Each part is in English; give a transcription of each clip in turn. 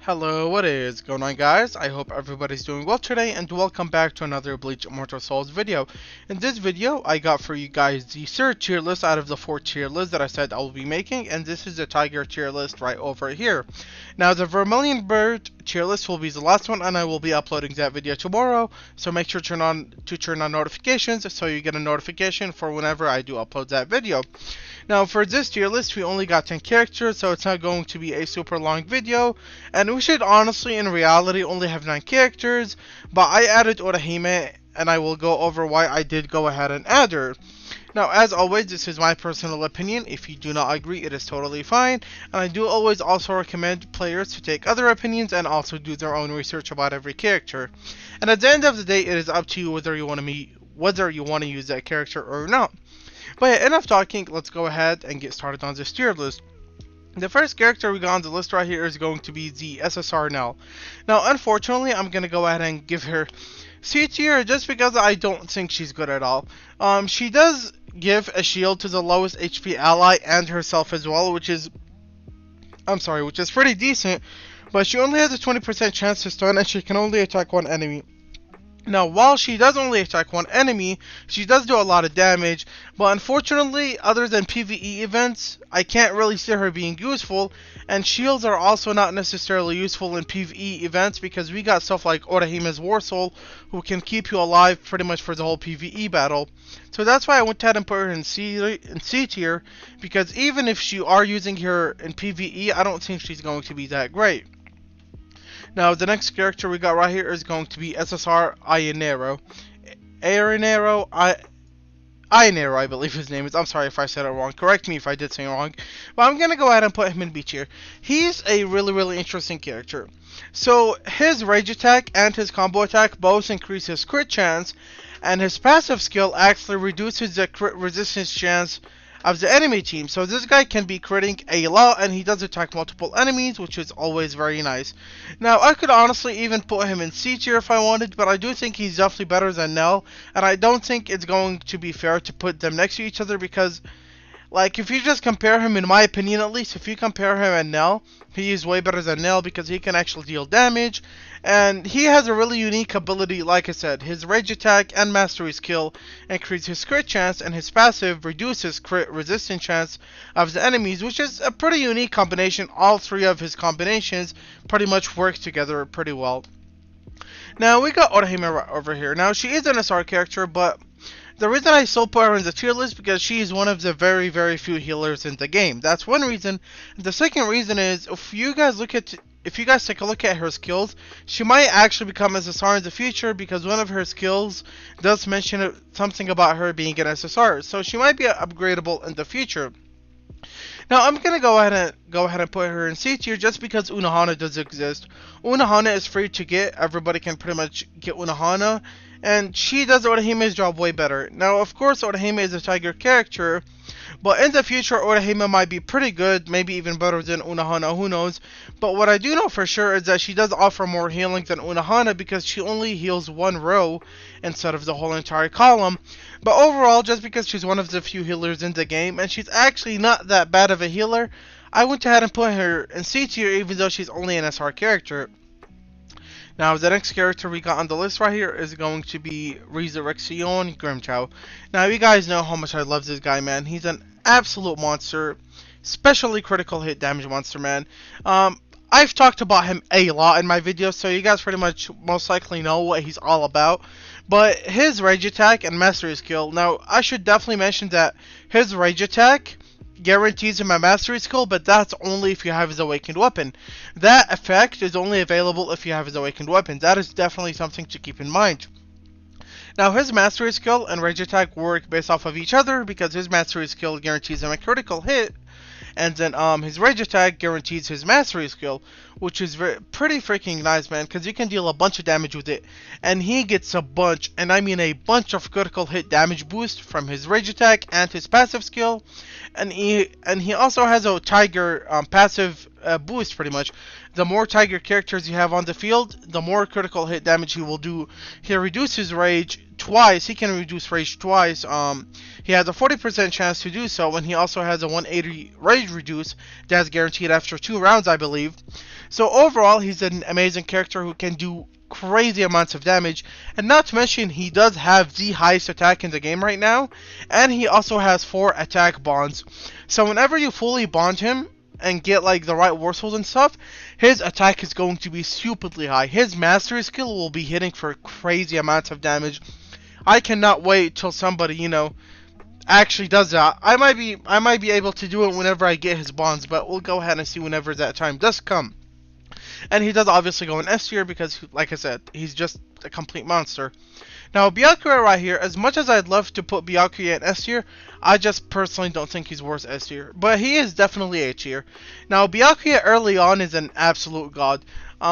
Hello, what is going on, guys? I hope everybody's doing well today, and welcome back to another Bleach Immortal Souls video. In this video, I got for you guys the third tier list out of the 4 tier lists that I said I will be making, and this is the Tiger tier list right over here. Now, the Vermilion Bird tier list will be the last one, and I will be uploading that video tomorrow, so make sure to turn on notifications so you get a notification for whenever I do upload that video. Now, for this tier list, we only got 10 characters, so it's not going to be a super long video, and we should honestly, in reality, only have 9 characters, but I added Odahi, and I will go over why I did go ahead and add her. Now, as always, this is my personal opinion. If you do not agree, it is totally fine, and I do always also recommend players to take other opinions and also do their own research about every character. And at the end of the day, it is up to you whether you want to use that character or not. But yeah, enough talking, let's go ahead and get started on this tier list. The first character we got on the list right here is going to be the SSR Nell. Now, unfortunately, I'm going to go ahead and give her C tier just because I don't think she's good at all. She does give a shield to the lowest HP ally and herself as well, which is pretty decent, but she only has a 20% chance to stun and she can only attack one enemy. Now, while she does only attack one enemy, she does do a lot of damage, but unfortunately, other than PvE events, I can't really see her being useful, and shields are also not necessarily useful in PvE events because we got stuff like Odahime's War Soul, who can keep you alive pretty much for the whole PvE battle. So that's why I went ahead and put her in C tier, because even if you are using her in PvE, I don't think she's going to be that great. Now, the next character we got right here is going to be SSR Ayanero. Ayanero, I believe his name is. I'm sorry if I said it wrong. Correct me if I did say it wrong. But I'm going to go ahead and put him in B tier. He's a really interesting character. So, his rage attack and his combo attack both increase his crit chance, and his passive skill actually reduces the crit resistance chance of the enemy team. So this guy can be critting a lot, and he does attack multiple enemies, which is always very nice. Now, I could honestly even put him in C tier if I wanted, but I do think he's definitely better than Nell, and I don't think it's going to be fair to put them next to each other because, like, if you just compare him, in my opinion at least, if you compare him and Nell, he is way better than Nell because he can actually deal damage, and he has a really unique ability. Like I said, his rage attack and mastery skill increase his crit chance, and his passive reduces crit resistance chance of the enemies, which is a pretty unique combination. All three of his combinations pretty much work together pretty well. Now, we got Odahi right over here. Now, she is an SR character, but the reason I still put her in the tier list because she is one of the very few healers in the game. That's one reason. The second reason is if you guys take a look at her skills, she might actually become SSR in the future because one of her skills does mention something about her being an SSR. So she might be upgradable in the future. Now, I'm going to go ahead and put her in C tier just because Unohana does exist. Unohana is free to get. Everybody can pretty much get Unohana, and she does Odahime's job way better. Now, of course, Odahime is a Tiger character, but in the future, Odahime might be pretty good, maybe even better than Unohana, who knows. But what I do know for sure is that she does offer more healing than Unohana because she only heals one row instead of the whole entire column. But overall, just because she's one of the few healers in the game, and she's actually not that bad of a healer, I went ahead and put her in C tier even though she's only an SR character. Now, the next character we got on the list right here is going to be Resurrection Chow. Now, you guys know how much I love this guy, man. He's an absolute monster, especially critical hit damage monster, man. I've talked about him a lot in my videos, so you guys pretty much most likely know what he's all about. But his rage attack and mastery skill, now, I should definitely mention that his rage attack guarantees him a mastery skill, but that's only if you have his awakened weapon. That effect is only available if you have his awakened weapon. That is definitely something to keep in mind. Now, his mastery skill and rage attack work based off of each other because his mastery skill guarantees him a critical hit, and then his rage attack guarantees his mastery skill, which is pretty freaking nice, man, because you can deal a bunch of damage with it, and he gets a bunch, and I mean a bunch of critical hit damage boost from his rage attack and his passive skill, and he also has a Tiger passive boost pretty much. The more Tiger characters you have on the field, the more critical hit damage he will do. He reduces rage twice. He can reduce rage twice. He has a 40% chance to do so, and he also has a 180 rage reduce that's guaranteed after 2 rounds, I believe. So overall, he's an amazing character who can do crazy amounts of damage, and not to mention he does have the highest attack in the game right now, and he also has 4 attack bonds. So whenever you fully bond him and get like the right morsels and stuff, his attack is going to be stupidly high. His mastery skill will be hitting for crazy amounts of damage. I cannot wait till somebody, actually does that. I might be able to do it whenever I get his bonds, but we'll go ahead and see whenever that time does come. And he does obviously go in S tier because, like I said, he's just a complete monster. Now, Byakuya right here, as much as I'd love to put Byakuya in S tier, I just personally don't think he's worth S tier. But he is definitely A tier. Now, Byakuya early on is an absolute god.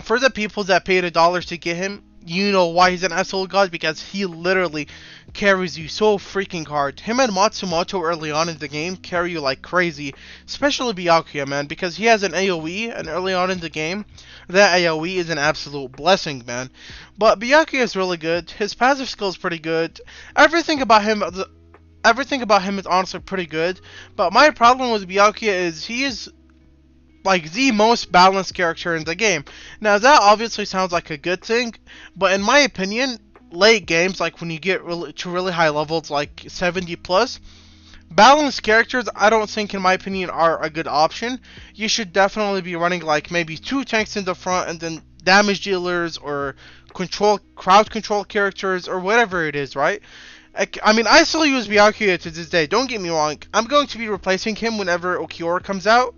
For the people that paid $1 to get him, you know why he's an absolute god, because he literally carries you so freaking hard. Him and Matsumoto early on in the game carry you like crazy, especially Byakuya, man, because he has an AoE, and early on in the game, that AoE is an absolute blessing, man. But Byakuya is really good. His passive skill is pretty good. Everything about him is honestly pretty good. But my problem with Byakuya is he is like the most balanced character in the game. Now that obviously sounds like a good thing, but in my opinion, late games, like when you get to really high levels, like 70 plus, balanced characters, I don't think, in my opinion, are a good option. You should definitely be running like maybe 2 tanks in the front and then damage dealers or crowd control characters or whatever it is, right? I mean, I still use Byakuya to this day, don't get me wrong. I'm going to be replacing him whenever Okiora comes out.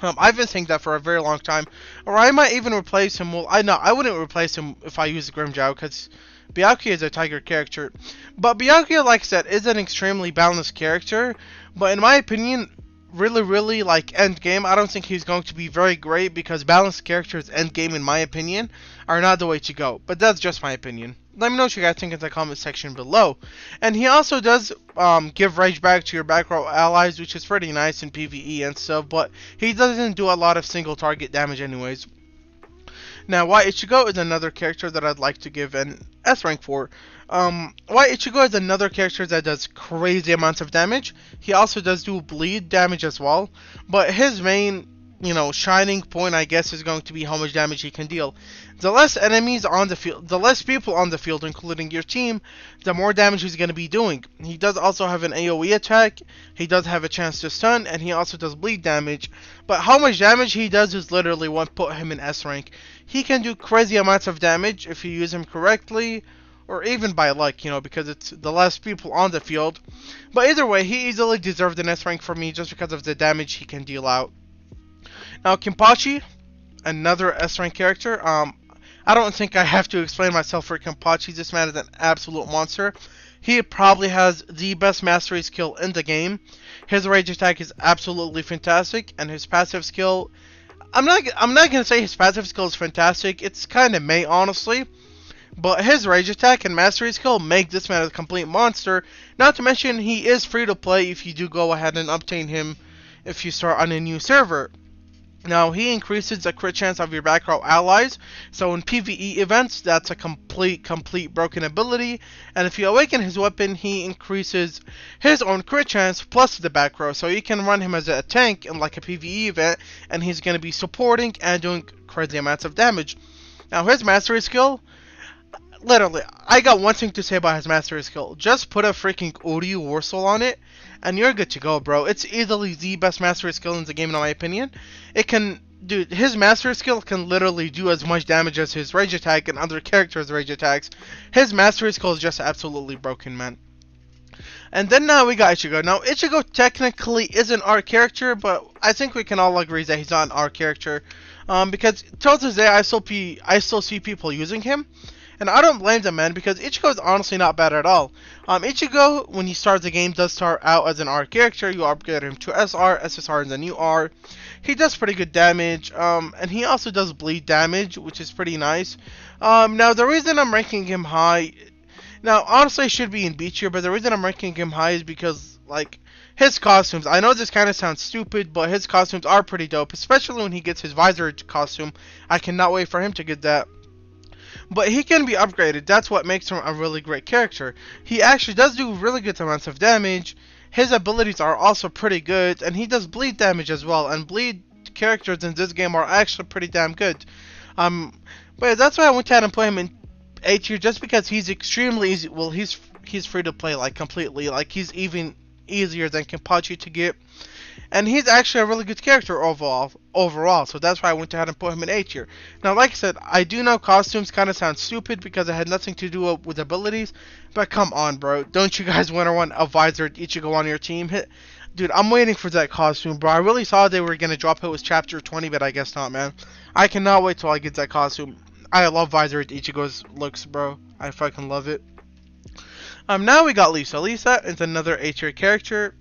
I've been saying that for a very long time. Or I might even replace him. Well, I wouldn't replace him if I use Grimmjow, because Byakuya is a Tiger character. But Byakuya, like I said, is an extremely balanced character. But in my opinion, really, like, end game, I don't think he's going to be very great, because balanced characters end game, in my opinion, are not the way to go. But that's just my opinion. Let me know what you guys think in the comment section below. And he also does give rage back to your back row allies, which is pretty nice in PvE and stuff, but he doesn't do a lot of single target damage anyways. Now, why Ichigo is another character that I'd like to give an S rank for. Why Ichigo is another character that does crazy amounts of damage. He also does do bleed damage as well, but his main, shining point, I guess, is going to be how much damage he can deal. The less enemies on the field, the less people on the field, including your team, the more damage he's going to be doing. He does also have an AoE attack, he does have a chance to stun, and he also does bleed damage. But how much damage he does is literally what put him in S rank. He can do crazy amounts of damage if you use him correctly, or even by luck, because it's the less people on the field. But either way, he easily deserved an S rank for me just because of the damage he can deal out. Now, Kimpachi, another S rank character. I don't think I have to explain myself for Kimpachi. This man is an absolute monster. He probably has the best mastery skill in the game. His rage attack is absolutely fantastic, and his passive skill, I'm not gonna say his passive skill is fantastic. It's kind of meh, honestly. But his rage attack and mastery skill make this man a complete monster. Not to mention, he is free to play if you do go ahead and obtain him if you start on a new server. Now, he increases the crit chance of your back row allies, so in PvE events, that's a complete broken ability, and if you awaken his weapon, he increases his own crit chance plus the back row, so you can run him as a tank in like a PvE event, and he's going to be supporting and doing crazy amounts of damage. Now, his mastery skill, literally, I got one thing to say about his mastery skill. Just put a freaking Odahi Warsoul on it, and you're good to go, bro. It's easily the best mastery skill in the game, in my opinion. Dude, his mastery skill can literally do as much damage as his rage attack and other characters' rage attacks. His mastery skill is just absolutely broken, man. And then now we got Ichigo. Now, Ichigo technically is an R character, but I think we can all agree that he's not an R character. Because till this day, I still see people using him. And I don't blame them, man, because Ichigo is honestly not bad at all. Ichigo, when you start the game, does start out as an R character. You upgrade him to SR, SSR is the new R. He does pretty good damage, and he also does bleed damage, which is pretty nice. Now, the reason I'm ranking him high... Now, honestly, he should be in B tier, but the reason I'm ranking him high is because, like, his costumes. I know this kind of sounds stupid, but his costumes are pretty dope, especially when he gets his visor costume. I cannot wait for him to get that. But he can be upgraded. That's what makes him a really great character. He actually does do really good amounts of damage. His abilities are also pretty good, and he does bleed damage as well. And bleed characters in this game are actually pretty damn good. Um, but that's why I went ahead and put him in A tier, just because he's extremely easy. Well, he's free to play like completely. Like he's even easier than Kimpachi to get. And he's actually a really good character overall, so that's why I went ahead and put him in A tier. Now, like I said, I do know costumes kind of sound stupid because it had nothing to do with abilities, but come on, bro. Don't you guys want a visored Ichigo on your team? Dude, I'm waiting for that costume, bro. I really thought they were going to drop it with Chapter 20, but I guess not, man. I cannot wait till I get that costume. I love visored Ichigo's looks, bro. I fucking love it. Now we got Lisa. Lisa is another A tier character.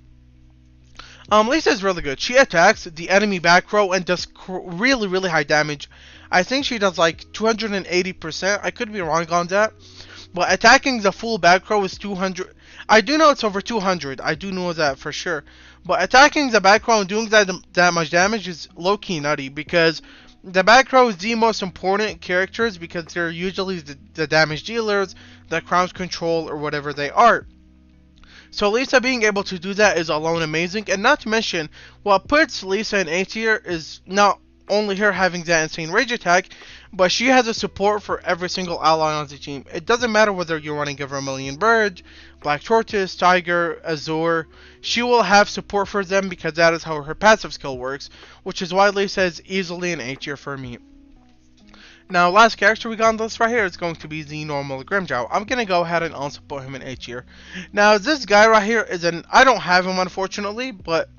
Lisa is really good. She attacks the enemy back row and does really, really high damage. I think she does like 280%. I could be wrong on that. But attacking the full back row is 200. I do know it's over 200. I do know that for sure. But attacking the back row and doing that much damage is low-key nutty, because the back row is the most important characters, because they're usually the damage dealers, the crowd control, or whatever they are. So Lisa being able to do that is alone amazing, and not to mention, what puts Lisa in A tier is not only her having that insane rage attack, but she has a support for every single ally on the team. It doesn't matter whether you're running a Vermilion Bird, Black Tortoise, Tiger, Azure, she will have support for them because that is how her passive skill works, which is why Lisa is easily an A tier for me. Now, last character we got on the list right here is going to be the normal Grimmjow. I'm going to go ahead and also put him in A tier. Now, this guy right here is I don't have him, unfortunately, but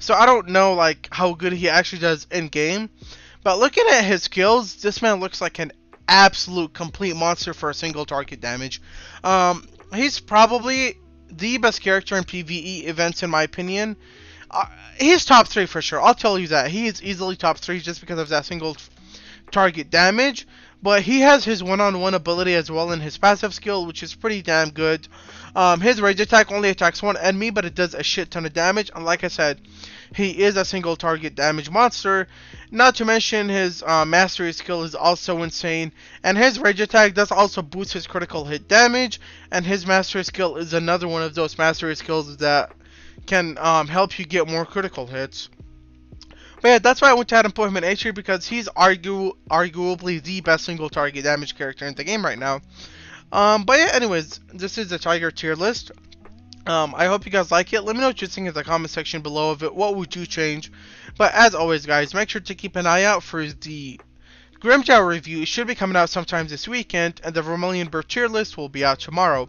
so I don't know like how good he actually does in game. But looking at his skills, this man looks like an absolute complete monster for a single target damage. He's probably the best character in PvE events in my opinion. He's top 3 for sure. I'll tell you that. He is easily top 3 just because of that single target damage, but he has his one-on-one ability as well in his passive skill, which is pretty damn good. His rage attack only attacks one enemy, but it does a shit ton of damage, and like I said, he is a single target damage monster. Not to mention his mastery skill is also insane, and his rage attack does also boost his critical hit damage, and his mastery skill is another one of those mastery skills that can help you get more critical hits. But yeah, that's why I went ahead and put him in A tier, because he's arguably the best single target damage character in the game right now. But yeah, anyways, this is the Tiger tier list. I hope you guys like it. Let me know what you think in the comment section below of it. What would you change? But as always, guys, make sure to keep an eye out for the Grimmjow review. It should be coming out sometime this weekend, and the Vermilion Bird tier list will be out tomorrow.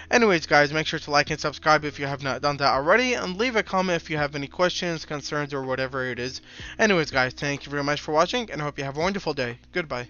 Anyways, guys, make sure to like and subscribe if you have not done that already, and leave a comment if you have any questions, concerns, or whatever it is. Anyways, guys, thank you very much for watching, and I hope you have a wonderful day. Goodbye.